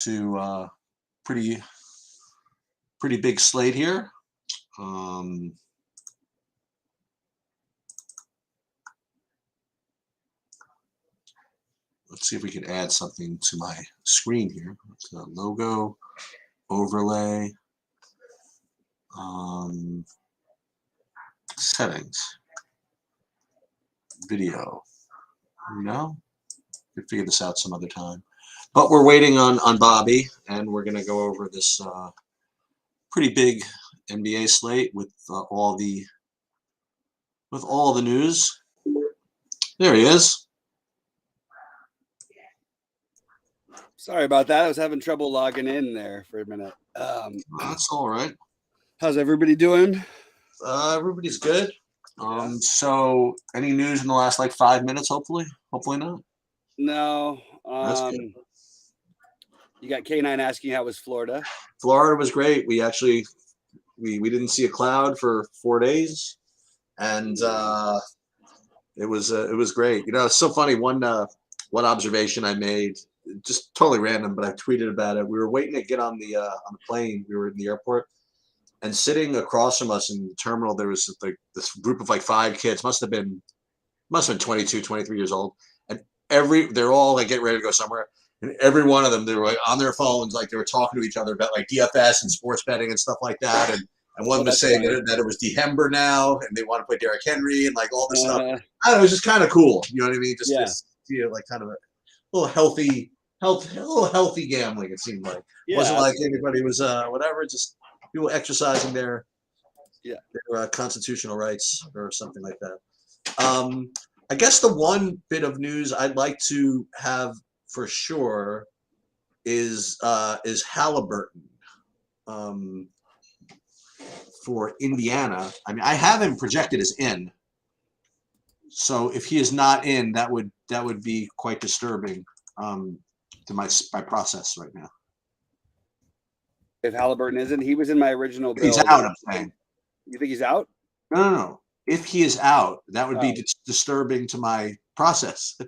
to pretty big slate here. Um, let's see if we can add something to my screen here. It's a logo, overlay, settings, video. No, could figure this out some other time. But we're waiting on Bobby, and we're going to go over this pretty big NBA slate with all the news. There he is. Sorry about that. I was having trouble logging in there for a minute. That's all right. How's everybody doing? Everybody's good. So any news in the last like 5 minutes? Hopefully not. No. That's good. You got K9 asking how was Florida? Florida was great. We actually we didn't see a cloud for 4 days, and it was great. You know, it's so funny. One observation I made, just totally random, but I tweeted about it. We were waiting to get on the plane. We were in the airport, and sitting across from us in the terminal, there was like this group of like 5 kids. Must have been 22, 23 years old, and they're all like getting ready to go somewhere. And every one of them, they were like on their phones, like they were talking to each other about like DFS and sports betting and stuff like that. And one was saying that it was December now, and they want to play Derrick Henry and like all this stuff. I don't know, it was just kind of cool. You know what I mean? Just this, like kind of a little healthy gambling. It seemed like it wasn't like anybody was whatever. Just people exercising their constitutional rights or something like that. I guess the one bit of news I'd like to have for sure is Halliburton for Indiana. I mean, I have him projected as in. So if he is not in, that would be quite disturbing to my process right now. If Halliburton isn't, he was in my original build. He's out, I'm saying. You think he's out? No. If he is out, that would be disturbing to my process.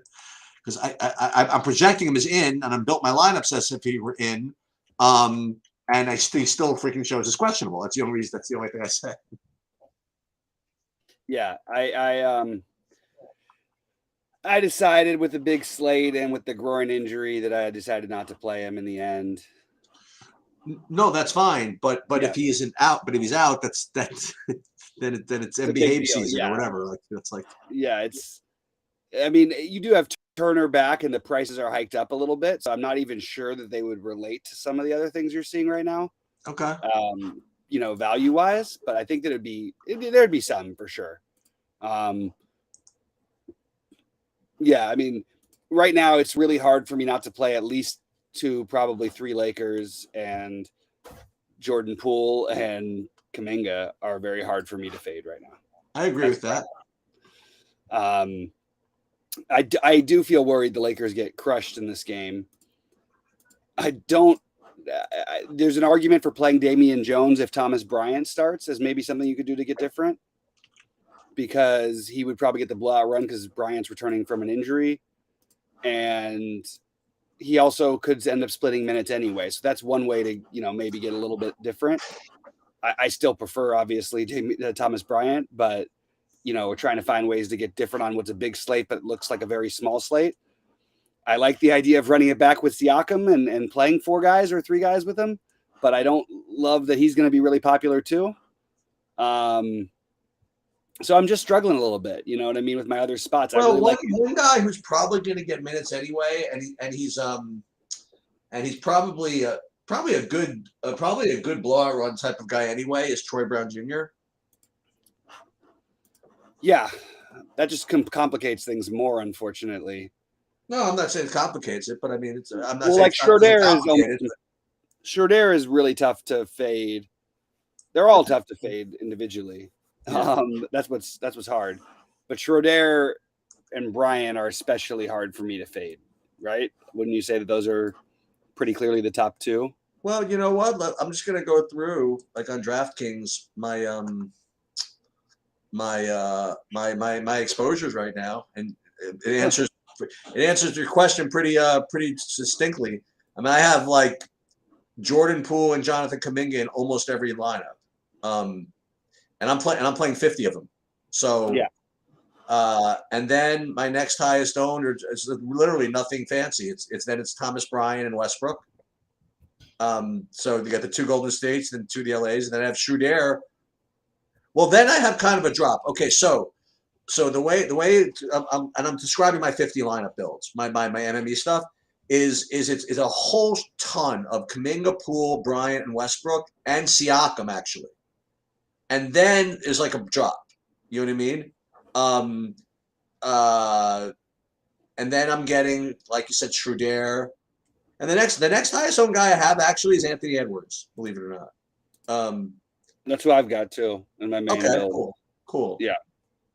Because I'm projecting him as in, and I'm built my lineups as if he were in, and he still freaking shows as questionable. That's the only reason. That's the only thing I say. Yeah, I decided with the big slate and with the groin injury that I decided not to play him in the end. No, that's fine. But if he isn't out, but if he's out, that's then it's NBA season or whatever. Like that's like it's. I mean, you do have Turner back, and the prices are hiked up a little bit, so I'm not even sure that they would relate to some of the other things you're seeing right now. Okay. Value wise, but I think that there'd be some for sure. I mean, right now it's really hard for me not to play at least 2, probably 3 Lakers, and Jordan Poole and Kuminga are very hard for me to fade right now. I agree with that. I do feel worried the Lakers get crushed in this game. There's an argument for playing Damian Jones if Thomas Bryant starts as maybe something you could do to get different, because he would probably get the blowout run because Bryant's returning from an injury, and he also could end up splitting minutes anyway. So that's one way to, maybe get a little bit different. I still prefer, obviously, Thomas Bryant, but we're trying to find ways to get different on what's a big slate, but it looks like a very small slate. I like the idea of running it back with Siakam and playing 4 guys or 3 guys with him, but I don't love that he's going to be really popular too. So I'm just struggling a little bit, you know what I mean, with my other spots. Well, one guy who's probably going to get minutes anyway, and he's probably a good blowout run type of guy anyway, is Troy Brown Jr. Yeah, that just complicates things more, unfortunately. No, I'm not saying it complicates it, but I mean, I'm not saying like Schroeder is really tough to fade. They're all tough to fade individually. Yeah. That's what's hard. But Schroeder and Bryant are especially hard for me to fade, right? Wouldn't you say that those are pretty clearly the top 2? Well, you know what? I'm just gonna go through, like on DraftKings, my exposures right now, and it answers your question pretty succinctly. I mean, I have like Jordan Poole and Jonathan Kuminga in almost every lineup, and I'm playing 50 of them. So Yeah. And then my next highest owned is literally nothing fancy. It's Thomas Bryant and Westbrook. So you got the 2 Golden States, then 2 of the LAs, and then I have Schroeder. Well, then I have kind of a drop. Okay, so the way I'm describing my 50 lineup builds, my MME stuff is it's a whole ton of Kuminga, Poole, Bryant, and Westbrook, and Siakam actually, and then there's like a drop. You know what I mean? And then I'm getting, like you said, Schroeder. And the next highest owned guy I have actually is Anthony Edwards, believe it or not. That's what I've got too in my main Okay, build. cool. Yeah.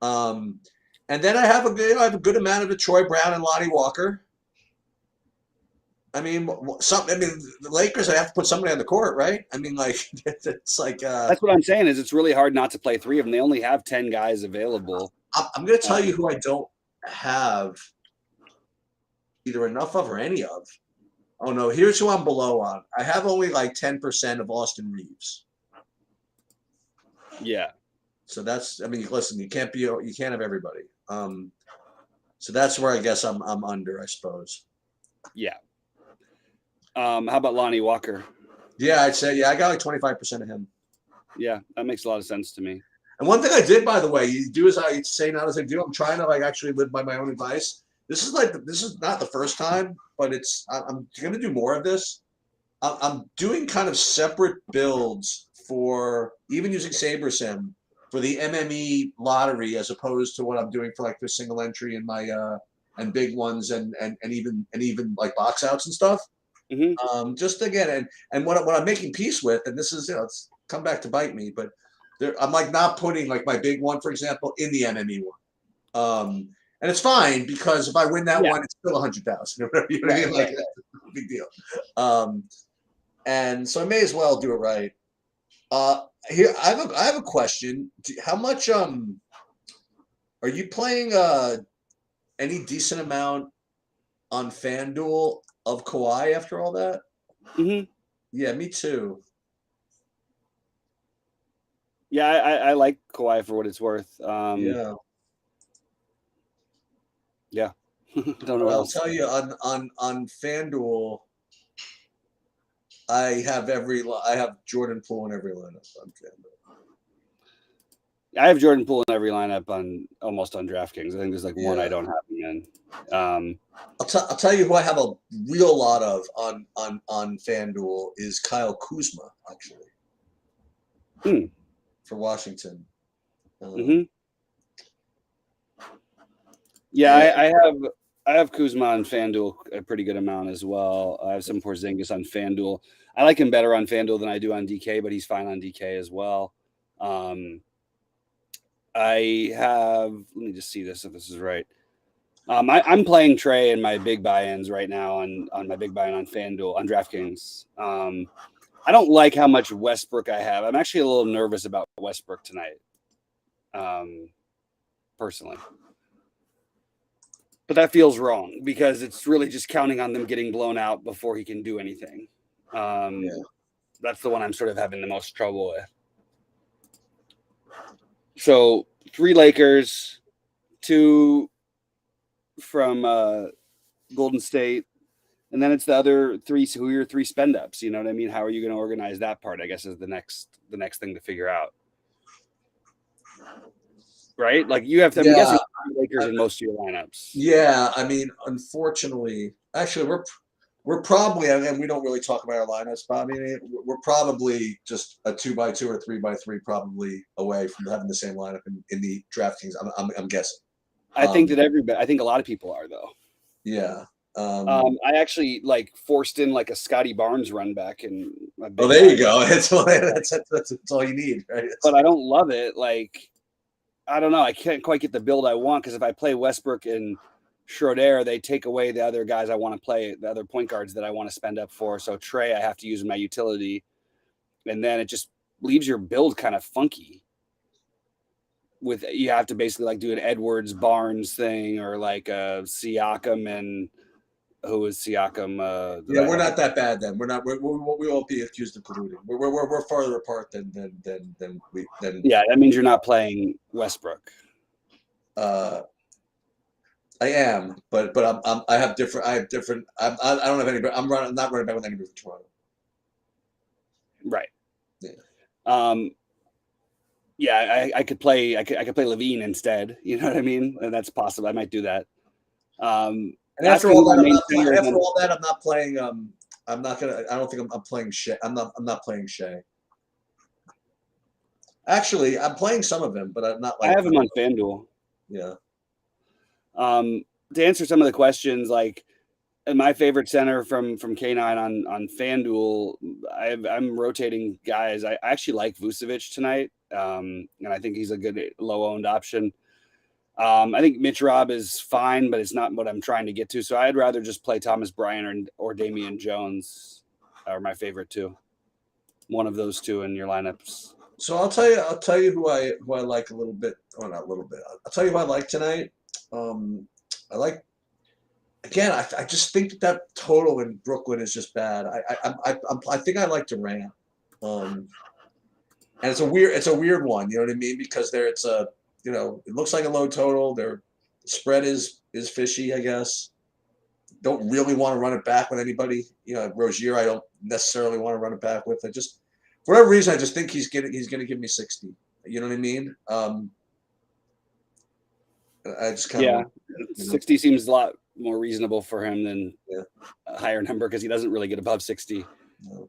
And then I have a good amount of Troy Brown and Lonnie Walker. I mean, the Lakers, I have to put somebody on the court, right? I mean, like it's like that's what I'm saying is it's really hard not to play 3 of them. They only have 10 guys available. I'm going to tell you who I don't have either enough of or any of. Oh no, here's who I'm below on. I have only like 10% of Austin Reeves. Yeah. So that's, I mean, listen, you can't have everybody. So that's where I guess I'm under, I suppose. Yeah. How about Lonnie Walker? Yeah, I'd say, I got like 25% of him. Yeah, that makes a lot of sense to me. And one thing I did, by the way, you do as I say, not as I do. I'm trying to like actually live by my own advice. This is not the first time, but I'm going to do more of this. I'm doing kind of separate builds for even using SaberSim for the MME lottery as opposed to what I'm doing for like the single entry and my and big ones and even like box outs and stuff. Mm-hmm. Just again and what I'm making peace with, and this is it's come back to bite me, but I'm like not putting like my big one, for example, in the MME one. And it's fine because if I win that one, it's still 100,000 or whatever. You know what I mean? Like, that's a big deal. And so I may as well do it right. Here I have a question. How much are you playing any decent amount on FanDuel of Kawhi after all that? Mm-hmm. Yeah, me too. Yeah, I like Kawhi for what it's worth. Yeah. Yeah. Don't know. I'll tell you on FanDuel, I have Jordan Poole in every lineup on FanDuel. I have Jordan Poole in every lineup on DraftKings. I think there's like one I don't have him in. I'll tell you who I have a real lot of on FanDuel is Kyle Kuzma actually for Washington. Mm-hmm. Yeah, I have Kuzma on FanDuel a pretty good amount as well. I have some Porzingis on FanDuel. I like him better on FanDuel than I do on DK, but he's fine on DK as well. I have, let me just see this if this is right. I'm playing Trey in my big buy-ins right now on my big buy-in on FanDuel on DraftKings. I don't like how much Westbrook I have. I'm actually a little nervous about Westbrook tonight, personally. But that feels wrong because it's really just counting on them getting blown out before he can do anything. That's the one I'm sort of having the most trouble with. So 3 Lakers, 2 from Golden State, and then it's the other 3. So who are your 3 spend ups? You know what I mean? How are you going to organize that part? I guess is the next thing to figure out. Right? Like you have to. I'm guessing Lakers in most of your lineups. Yeah, I mean, unfortunately, actually, we're probably, and we don't really talk about our lineups, but I mean, we're probably just a 2x2 or 3x3 probably away from having the same lineup in the DraftKings. I'm guessing. I think that I think a lot of people are though. Yeah. I actually like forced in like a Scotty Barnes run back and. Oh, there you go. That's all you need, right? But I don't love it. Like, I don't know. I can't quite get the build I want because if I play Westbrook and Schroeder, they take away the other guys I want to play, the other point guards that I want to spend up for. So Trey, I have to use my utility, and then it just leaves your build kind of funky. With you have to basically like do an Edwards Barnes thing or like a Siakam and who is Siakam? Yeah, we're not that bad then. We're not. We won't be accused of colluding. We're farther apart than we than. Yeah, that means you're not playing Westbrook. I am, but I have different. I don't have anybody. I'm not running back with anybody from Toronto. Right. Yeah. Yeah, I could play. I could play Levine instead. You know what I mean? And that's possible. I might do that. And after all that, I'm not playing. I'm not gonna. I don't think I'm playing Shea. I'm not playing Shea. Actually, I'm playing some of him, but I'm not. I have him on FanDuel. Yeah. To answer some of the questions, like my favorite center from K9 on FanDuel, I'm rotating guys. I actually like Vucevic tonight, and I think he's a good low-owned option. I think Mitch Rob is fine, but it's not what I'm trying to get to. So I'd rather just play Thomas Bryant or Damian Jones are my favorite two. One of those two in your lineups. So I'll tell you who I like a little bit, or not a little bit. I'll tell you who I like tonight. I like, again, I just think that total in Brooklyn is just bad. I think I like Durant. And it's a weird one, you know what I mean? Because it's a, it looks like a low total. Their spread is fishy, I guess. Don't really want to run it back with anybody. Rozier, I don't necessarily want to run it back with. For whatever reason, I just think he's gonna give me 60. You know what I mean? I just kind of 60 seems a lot more reasonable for him than a higher number because he doesn't really get above 60. No.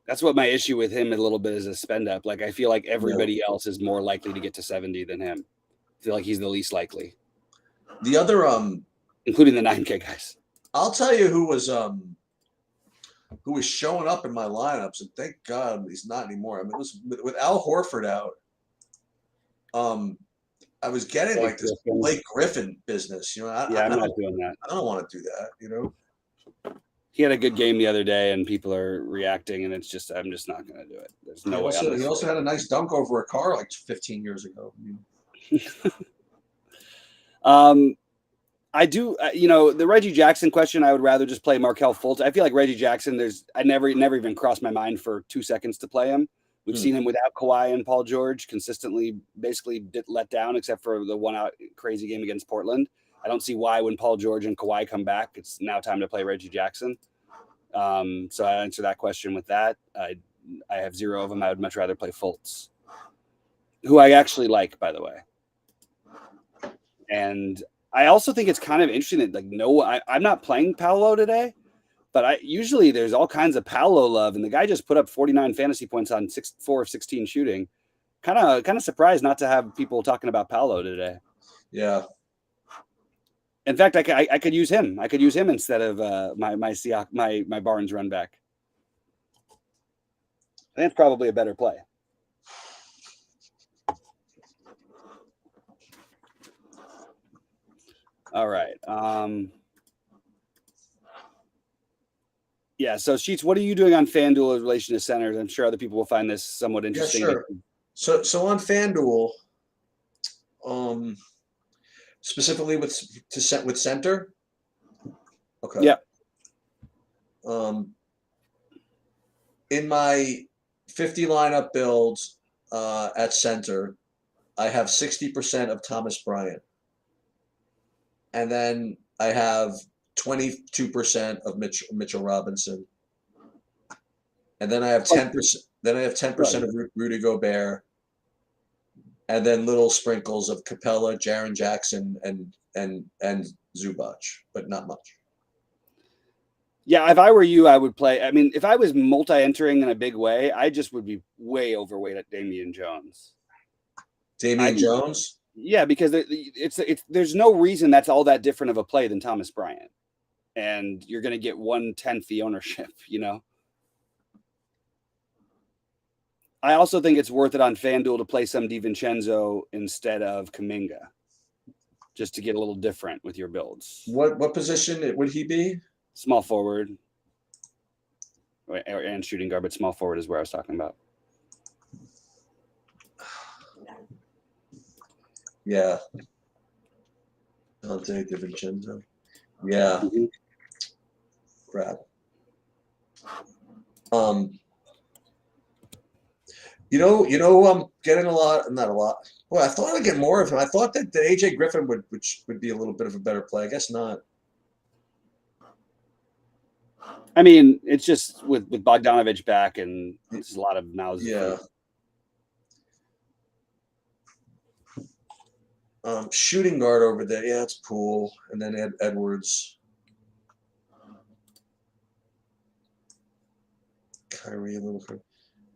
That's what my issue with him a little bit is a spend up. Like I feel like everybody else is more likely to get to 70 than him. I feel like he's the least likely. The other including the 9K guys. I'll tell you who was showing up in my lineups, and thank God he's not anymore. I mean, it was with Al Horford out. I was getting like this Blake Griffin business, I'm not doing that. I don't want to do that, He had a good game the other day, and people are reacting, and I'm just not going to do it. There's no way. He also had a nice dunk over a car like 15 years ago. I do, the Reggie Jackson question. I would rather just play Markelle Fultz. I feel like Reggie Jackson. I never even crossed my mind for 2 seconds to play him. We've seen him without Kawhi and Paul George consistently, basically let down, except for the one out crazy game against Portland. I don't see why when Paul George and Kawhi come back, it's now time to play Reggie Jackson. So I answer that question with that. I have 0 of them. I would much rather play Fultz, who I actually like, by the way. And I also think it's kind of interesting that I'm not playing Paolo today, but usually there's all kinds of Paolo love, and the guy just put up 49 fantasy points on 4 of 16 shooting. Kind of surprised not to have people talking about Paolo today. Yeah. In fact, I could use him. I could use him instead of my Barnes run back. I think it's probably a better play. All right. So Sheets, what are you doing on FanDuel in relation to centers? I'm sure other people will find this somewhat interesting. Yeah, sure. So on FanDuel, specifically with center. Okay. Yeah. In my 50 lineup builds at center, I have 60% of Thomas Bryant. And then I have 22% of Mitchell Robinson. And then I have 10%. Then I have 10% of Rudy Gobert. And then little sprinkles of Capella, Jaren Jackson, and Zubac, but not much. Yeah, if I were you, I would play. I mean, if I was multi-entering in a big way, I just would be way overweight at Damian Jones. Jones? Yeah, because there's no reason that's all that different of a play than Thomas Bryant. And you're going to get 1/10 the ownership, I also think it's worth it on FanDuel to play some DiVincenzo instead of Kuminga, just to get a little different with your builds. What position would he be? Small forward and shooting guard, but small forward is where I was talking about. Yeah. Dante DiVincenzo. Yeah. grab. I'm getting a lot, not a lot. Well, I thought I'd get more of him. I thought that AJ Griffin would be a little bit of a better play. I guess not. I mean, it's just with Bogdanovich back, and it's a lot of mouths. Yeah. Shooting guard over there. Yeah, it's Poole, and then Edwards. Kyrie a little bit.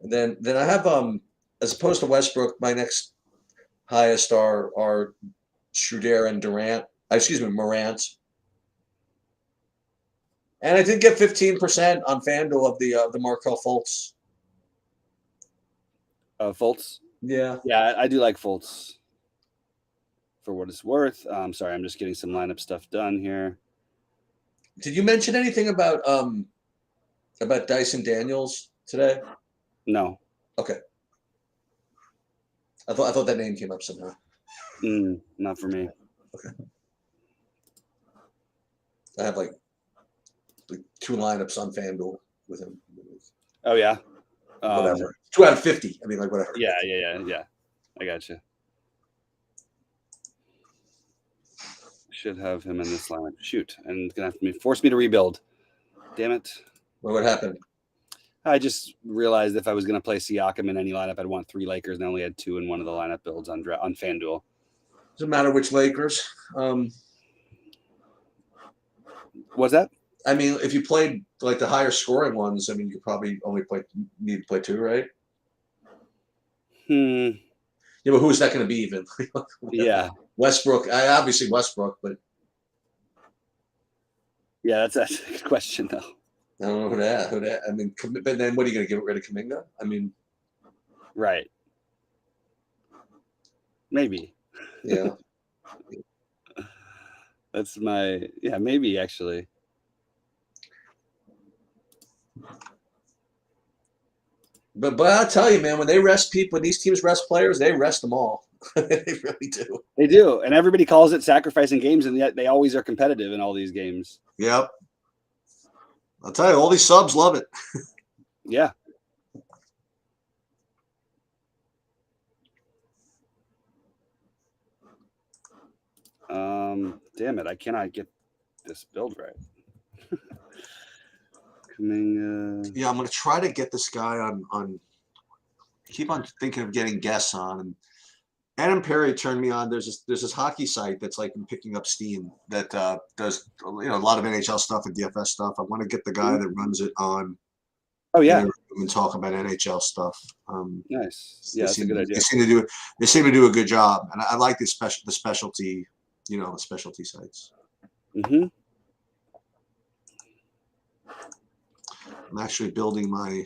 And then I have as opposed to Westbrook, my next highest are Schroeder and Durant. Morant. And I did get 15% on FanDuel of the Markelle Fultz. Fultz? Yeah. Yeah, I do like Fultz for what it's worth. Sorry, I'm just getting some lineup stuff done here. Did you mention anything about Dyson Daniels today? No. Okay. I thought that name came up somehow. Not for me. Okay. I have like 2 lineups on FanDuel with him. Oh yeah. Whatever. 2 out of 50. I mean, like whatever. Yeah. I got you. Should have him in this lineup. Shoot, and it's gonna have to force me to rebuild. Damn it. What happened? I just realized if I was going to play Siakam in any lineup, I'd want 3 Lakers, and I only had 2 in one of the lineup builds on FanDuel. Doesn't matter which Lakers. Was that? I mean, if you played like the higher scoring ones, I mean, you probably only need to play 2, right? Yeah, but who's that going to be even? Yeah. Westbrook. Obviously Westbrook, but yeah, that's a good question though. I don't know who that. I mean, but then what are you going to get rid of Kuminga? I mean, right? Maybe. Yeah. That's maybe actually. But I'll tell you, man, when they rest people, when these teams rest players, they rest them all. They really do. They do, and everybody calls it sacrificing games, and yet they always are competitive in all these games. Yep. I'll tell you, all these subs love it. Yeah. Damn it, I cannot get this build right. Yeah, I'm gonna try to get this guy on. Keep on thinking of getting guests on, and Adam Perry turned me on. There's this hockey site that's like picking up steam that does a lot of NHL stuff and DFS stuff. I want to get the guy that runs it on. Oh yeah, and talk about NHL stuff. Nice. Yeah, that's a good idea. They seem to do a good job, and I like the specialty, the specialty sites. Mm-hmm. I'm actually building my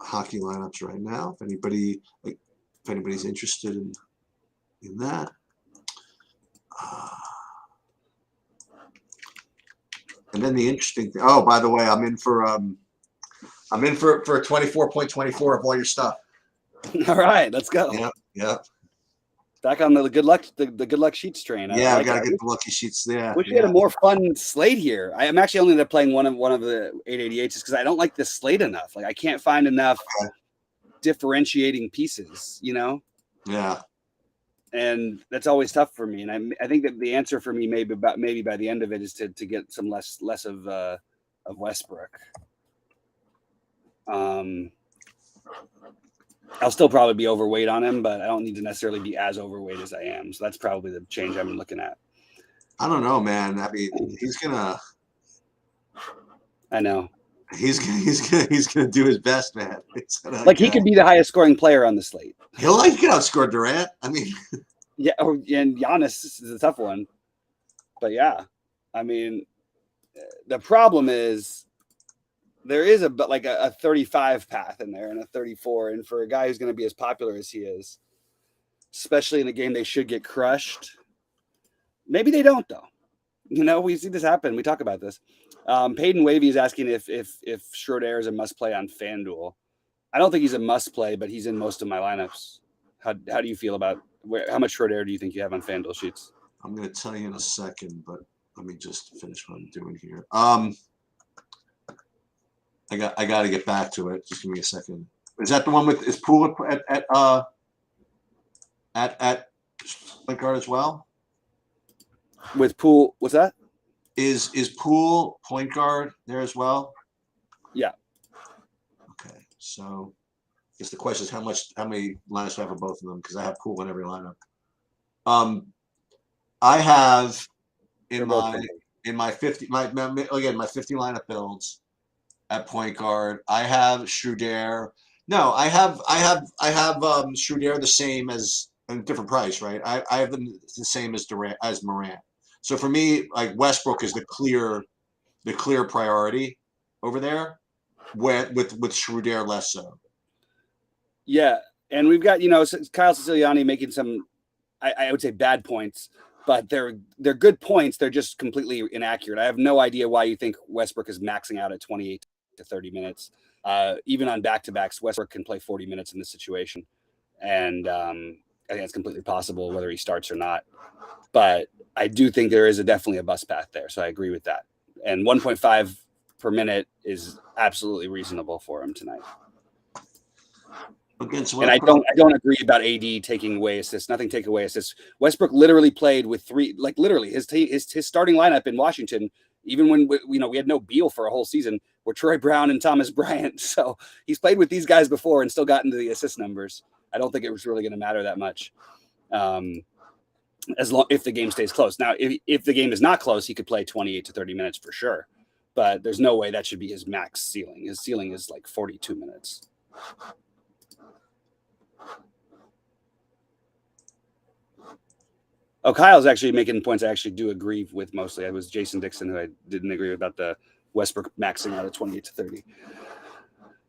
hockey lineups right now. If anybody's interested in that. And then the interesting thing. Oh, by the way, I'm in for a 24.24 of all your stuff. All right, let's go. Yeah. Back on the good luck, the good luck sheets train. I gotta get the lucky sheets there. Wish we had a more fun slate here. I'm actually only ended up playing one of the 888s because I don't like the slate enough. Like I can't find enough differentiating pieces, Yeah. And that's always tough for me. And I think that the answer for me maybe by the end of it is to get some less of Westbrook. I'll still probably be overweight on him, but I don't need to necessarily be as overweight as I am. So that's probably the change I'm looking at. I don't know, man. I mean, I know. He's gonna do his best, man. He could be the highest scoring player on the slate. He'll outscore Durant. I mean, yeah, and Giannis is a tough one. But yeah, I mean, the problem is there is a 35 path in there and a 34, and for a guy who's going to be as popular as he is, especially in a game they should get crushed. Maybe they don't though. We see this happen. We talk about this. Peyton Wavy is asking if Schroeder is a must play on FanDuel. I don't think he's a must play, but he's in most of my lineups. How do you feel about how much Schroeder do you think you have on FanDuel sheets? I'm going to tell you in a second, but let me just finish what I'm doing here. I got to get back to it. Just give me a second. Is that the one with is Poole at point guard as well? With Poole, what's that? Is Poole point guard there as well? Yeah. Okay, so I guess the question is how many lineups do I have for both of them, because I have Poole in every lineup. I have in my 50 my 50 lineup builds at point guard. I have Schröder. No, I have Schröder the same as a different price, right? I have them the same as Durant as Morant. So for me, like Westbrook is the clear priority over there, with Schröder less so. Yeah, and we've got Kyle Siciliani making some, I would say bad points, but they're good points. They're just completely inaccurate. I have no idea why you think Westbrook is maxing out at 28 to 30 minutes. Even on back-to-backs, Westbrook can play 40 minutes in this situation, and I think it's completely possible whether he starts or not. But I do think there is definitely a bus path there, so I agree with that. And 1.5 per minute is absolutely reasonable for him tonight. And I don't agree about AD taking away assists. Nothing take away assists. Westbrook literally played with three, like literally his starting lineup in Washington, even when we had no Beal for a whole season, were Troy Brown and Thomas Bryant. So he's played with these guys before and still got into the assist numbers. I don't think it was really going to matter that much, as long if the game stays close. Now, if the game is not close, he could play 28 to 30 minutes for sure. But there's no way that should be his max ceiling. His ceiling is like 42 minutes. Oh, Kyle's actually making points I actually do agree with mostly. It was Jason Dixon who I didn't agree with about the Westbrook maxing out at 28 to 30.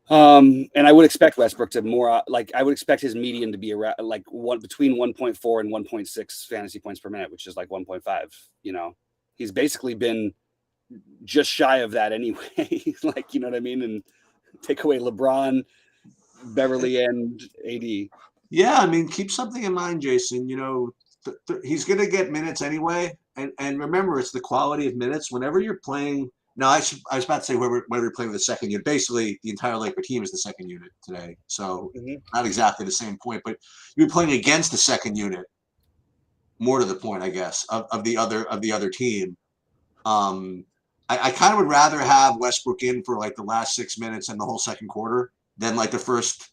And I would expect Westbrook to more I would expect his median to be around between 1.4 and 1.6 fantasy points per minute, which is like 1.5. He's basically been just shy of that anyway. Like, you know what I mean? And take away LeBron, Beverly, and AD. Yeah, I mean, keep something in mind, Jason. He's going to get minutes anyway, and remember, it's the quality of minutes. Whenever you're playing, now I was about to say whether you're playing with the second unit. Basically, the entire Laker team is the second unit today, so not exactly the same point. But you're playing against the second unit, more to the point, I guess, of the other team. I kind of would rather have Westbrook in for like the last 6 minutes and the whole second quarter than like the first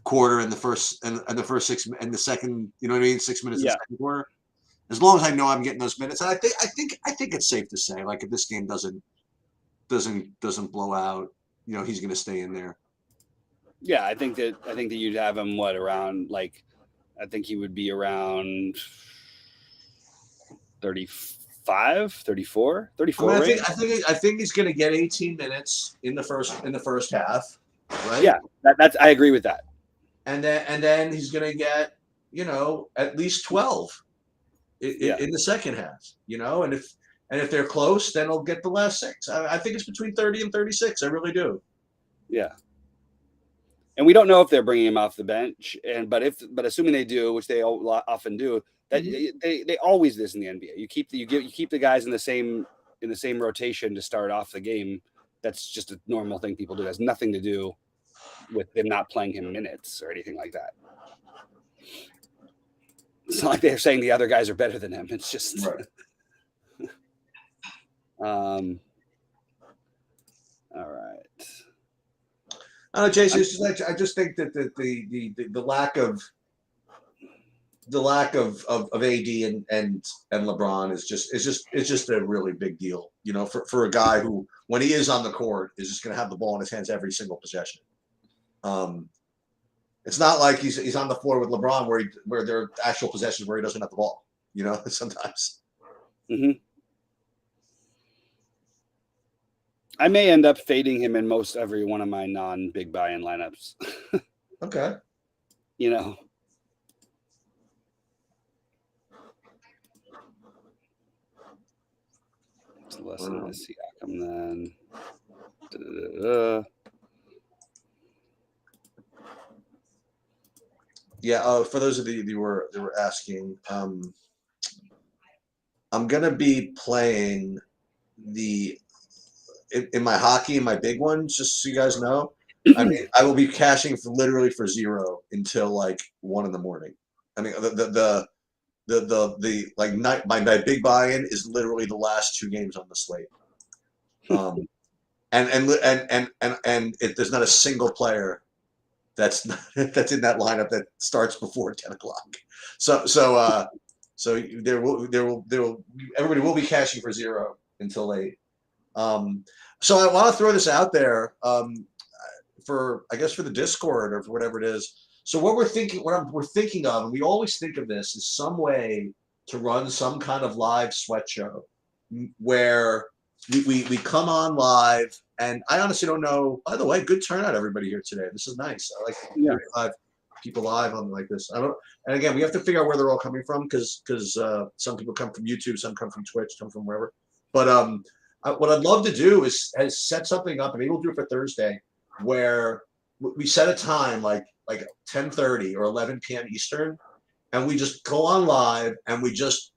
quarter and the first and the first 6 and the second, 6 minutes in the second quarter. As long as I know I'm getting those minutes, and I think it's safe to say, like, if this game doesn't blow out, he's going to stay in there. Yeah, I think that you'd have him around, like, I think he would be around 35, 34, 34. I think he's going to get 18 minutes in the first half, right? Yeah, that's I agree with that. And then he's going to get, at least 12 in the second half, and if they're close, then he'll get the last 6. I think it's between 30 and 36. I really do. Yeah. And we don't know if they're bringing him off the bench, but assuming they do, which they often do, that they always do this in the NBA. You keep the guys in the same rotation to start off the game. That's just a normal thing people do. It has nothing to do with them not playing him minutes or anything like that. It's not like they're saying the other guys are better than him. It's just right. All right. Jason, I just think that the lack of AD and LeBron is just a really big deal, for a guy who, when he is on the court, is just going to have the ball in his hands every single possession. It's not like he's on the floor with LeBron where there are actual possessions where he doesn't have the ball, sometimes. Mm-hmm. I may end up fading him in most every one of my non-big buy-in lineups. Okay. It's less than this Siakam then. Yeah. For those of you who were asking, I'm gonna be playing in my hockey, in my big ones, just so you guys know. I mean, I will be cashing literally for zero until like 1 in the morning. I mean, the like my big buy-in is literally the last 2 games on the slate. There's not a single player that's that's in that lineup that starts before 10 o'clock. So there will everybody will be cashing for zero until late. So I want to throw this out there for I guess for the Discord or for whatever it is. So what we're thinking of, and we always think of this, is some way to run some kind of live sweat show where we come on live. And I honestly don't know. By the way, good turnout everybody here today. This is nice. I like 35 people live on like this. I don't. And again, we have to figure out where they're all coming from because some people come from YouTube, some come from Twitch, some from wherever. But what I'd love to do is set something up, and maybe we'll do it for Thursday, where we set a time like 10:30 or 11 p.m. Eastern, and we just go on live and we just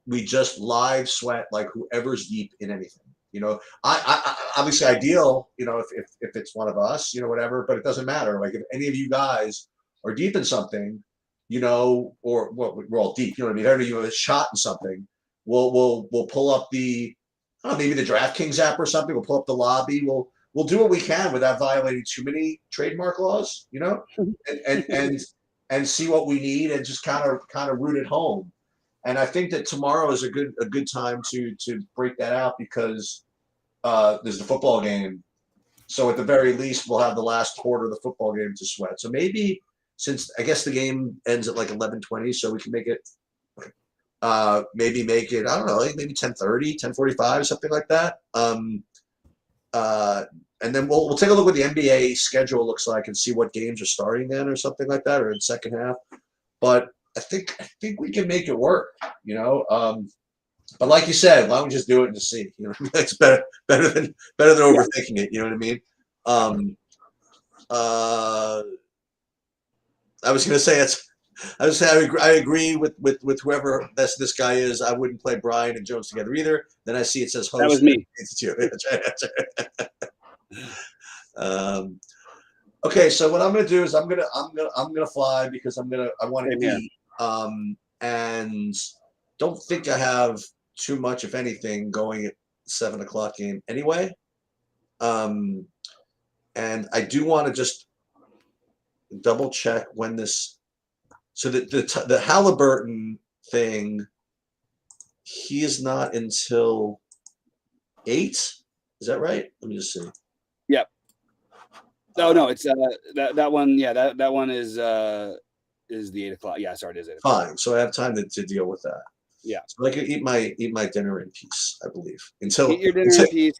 live sweat like whoever's deep in anything. You know, I obviously ideal, you know, if it's one of us, you know, whatever, but it doesn't matter. Like if any of you guys are deep in something, you know, or well, we're all deep, you know what I mean? If any of you have a shot in something, we'll pull up the, I don't know, maybe the DraftKings app or something. We'll pull up the lobby. We'll do what we can without violating too many trademark laws, you know, and see what we need and just kind of root it home. And I think that tomorrow is a good time to break that out because there's the football game. So at the very least, we'll have the last quarter of the football game to sweat. So maybe since I guess the game ends at like 11:20, so we can make it maybe make it, I don't know, like maybe 10:30, 10:45, something like that. And then we'll take a look what the NBA schedule looks like and see what games are starting then or something like that, or in second half. But I think we can make it work, you know. But like you said, why don't we just do it and just see? You know, it's better than overthinking it. You know what I mean? I was gonna say I agree with whoever this guy is. I wouldn't play Brian and Jones together either. Then I see it says host. That was me. It's you. Okay, so what I'm gonna do is I'm gonna fly because I want to eat. And don't think I have too much, if anything, going at 7 o'clock game anyway. And I do want to just double check when this. So the Halliburton thing, he is not until 8. Is that right? Let me just see. Yep. No, it's that one. Yeah, that one is the 8 o'clock. Yeah, sorry, it is 8 o'clock. Fine. So I have time to deal with that. Yeah. So I can eat my dinner in peace, I believe. Until eat your dinner in peace.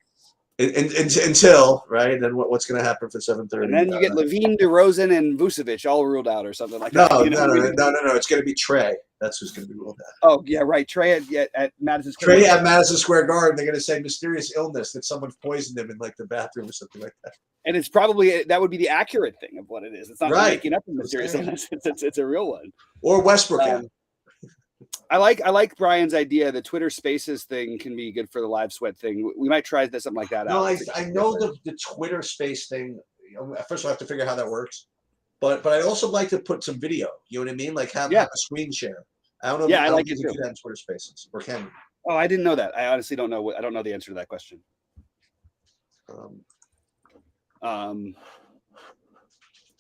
Until right, then what's going to happen for 7:30? And then you get Levine, DeRozan, and Vucevic all ruled out, or something like that. No. It's going to be Trey. That's who's going to be ruled out. Oh yeah, right. Trey at Madison Square. Trey at Madison Square Garden. They're going to say mysterious illness that someone poisoned him in like the bathroom or something like that. And it's probably that would be the accurate thing of what it is. It's not right. making up a mysterious illness. It's a real one. Or Westbrook. I like Brian's idea. The Twitter Spaces thing can be good for the live sweat thing. We might try something like that out. I know the Twitter Space thing. First of all, I have to figure out how that works. But I also like to put some video. You know what I mean? Like have a screen share. I don't know. Yeah, I like it too. Do that in Twitter Spaces, or can you? Oh, I didn't know that. I honestly don't know. I don't know the answer to that question.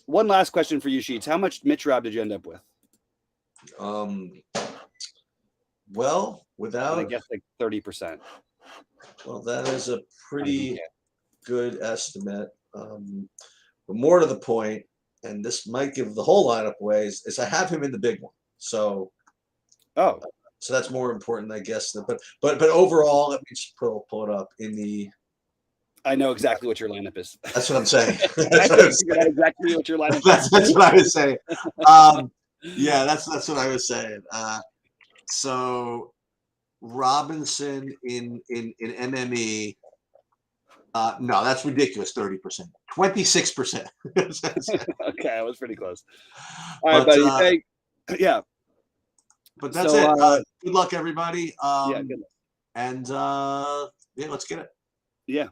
One last question for you, Sheets. How much Mitch Rob did you end up with? Well, without I guess like 30%. Well, that is a pretty good estimate. But more to the point, and this might give the whole lineup away, is I have him in the big one. So so that's more important, I guess. But overall, let me just pull it up in the. I know exactly what your lineup is. That's what I'm saying. Exactly what your lineup is. That's what I was saying. Yeah, that's what I was saying. So Robinson in MME. No, that's ridiculous. 30%, 26%. Okay, I was pretty close. All right, buddy. Yeah. But that's it. Good luck, everybody. Yeah, good luck. and yeah, let's get it. Yeah.